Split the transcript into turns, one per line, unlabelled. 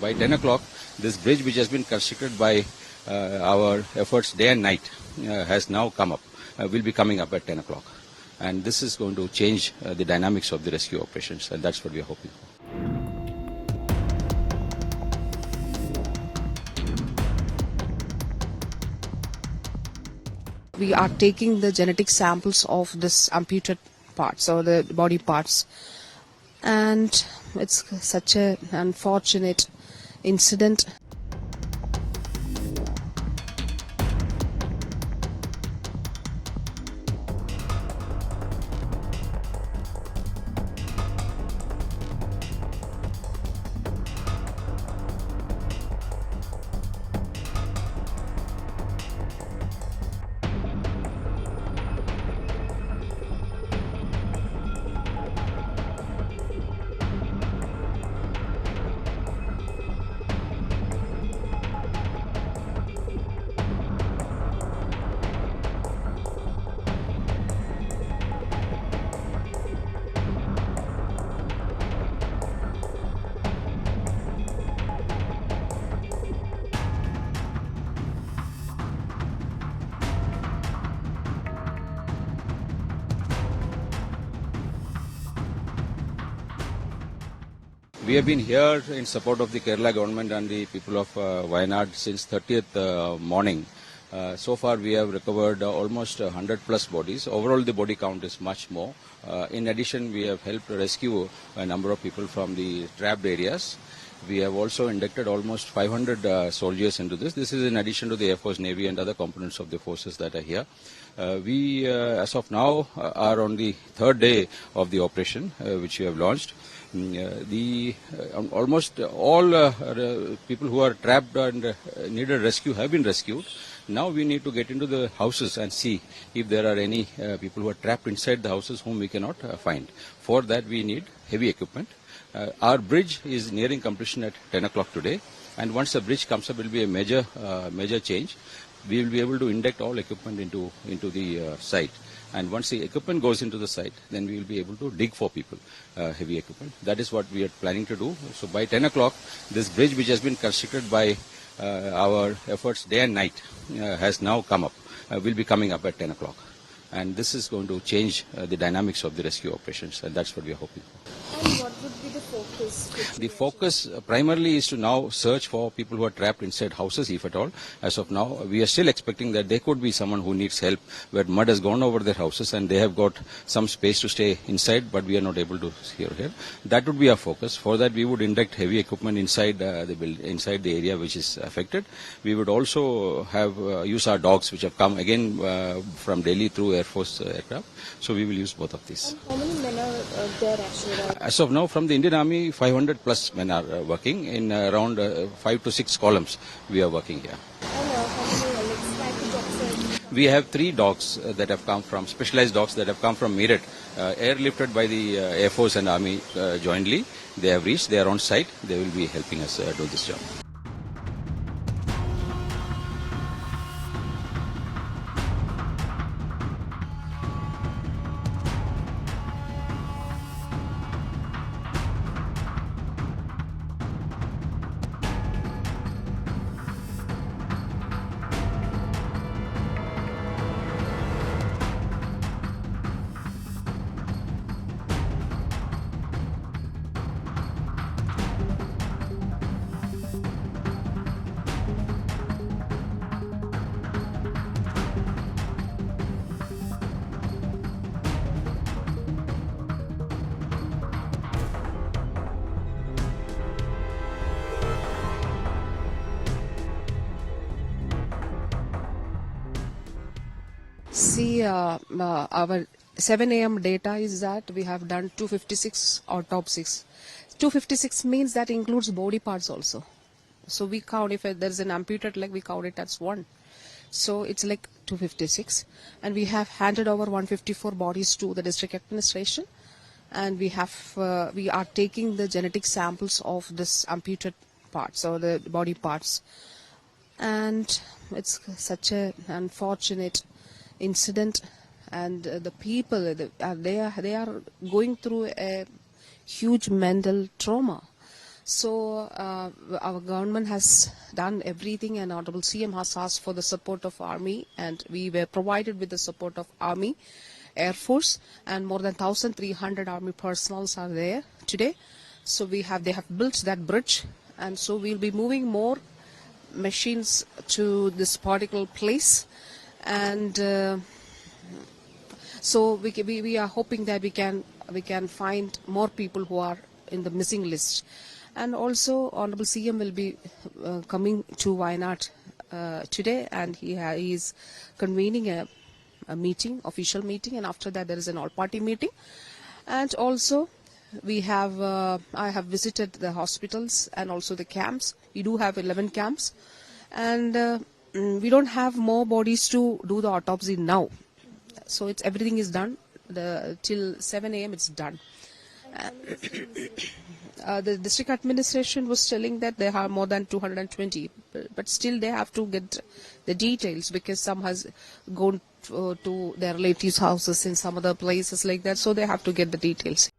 by 10 o'clock, this bridge which has been constructed by our efforts day and night has now come up, will be coming up at 10 o'clock. And this is going to change the dynamics of the rescue operations, and that's what we are hoping for.
We are taking the genetic samples of this amputated parts or the body parts, and it's such an unfortunate incident.
We have been here in support of the Kerala government and the people of Wayanad since 30th morning. So far we have recovered almost 100 plus bodies. Overall the body count is much more. In addition, we have helped rescue a number of people from the trapped areas. We have also inducted almost 500 soldiers into this. This is in addition to the Air Force, Navy and other components of the forces that are here. We, as of now, are on the third day of the operation, which we have launched. Almost all people who are trapped and needed rescue have been rescued. Now we need to get into the houses and see if there are any people who are trapped inside the houses whom we cannot find. For that we need heavy equipment. Our bridge is nearing completion at 10 o'clock today, and once the bridge comes up, it will be a major change. We will be able to induct all equipment into the site. And once the equipment goes into the site, then we will be able to dig for people, heavy equipment. That is what we are planning to do. So by 10 o'clock, this bridge which has been constructed by our efforts day and night has now come up, will be coming up at 10 o'clock. And this is going to change the dynamics of the rescue operations, and that's what we are hoping for.
And what would be the focus?
The focus primarily is to now search for people who are trapped inside houses, if at all. As of now, we are still expecting that there could be someone who needs help, where mud has gone over their houses and they have got some space to stay inside, but we are not able to hear here. That would be our focus. For that, we would induct heavy equipment inside inside the area which is affected. We would also have use our dogs, which have come again from Delhi through Air Force aircraft. So we will use both of these.
And how many men are there actually?
As of now, from the Indian Army, 500 plus men are working in around 5 to 6 columns. We are working here.
And how many type of dogs are?
We have 3 dogs that have come from, specialized dogs that have come from Meerut, airlifted by the Air Force and Army jointly. They have reached, they are on site, they will be helping us do this job.
See, our 7 a.m. data is that we have done 256 autopsies. 256 means that includes body parts also. So we count, if there's an amputated leg, we count it as 1. So it's like 256. And we have handed over 154 bodies to the district administration. And we are taking the genetic samples of this amputated parts or the body parts. And it's such an unfortunate incident, and the people they are going through a huge mental trauma. So our government has done everything, and Honorable CM has asked for the support of Army, and we were provided with the support of Army, Air Force, and more than 1,300 Army personnels are there today. So they have built that bridge, and so we'll be moving more machines to this particular place, and so we are hoping that we can find more people who are in the missing list. And also Honorable CM will be coming to Wayanad today, and he is convening a meeting, official meeting, and after that there is an all-party meeting. And also we have I have visited the hospitals and also the camps. We do have 11 camps, and we don't have more bodies to do the autopsy now. So everything is done. Till 7 a.m. it's done. The district administration was telling that there are more than 220, but still they have to get the details, because some has gone to their relatives' houses in some other places like that, so they have to get the details.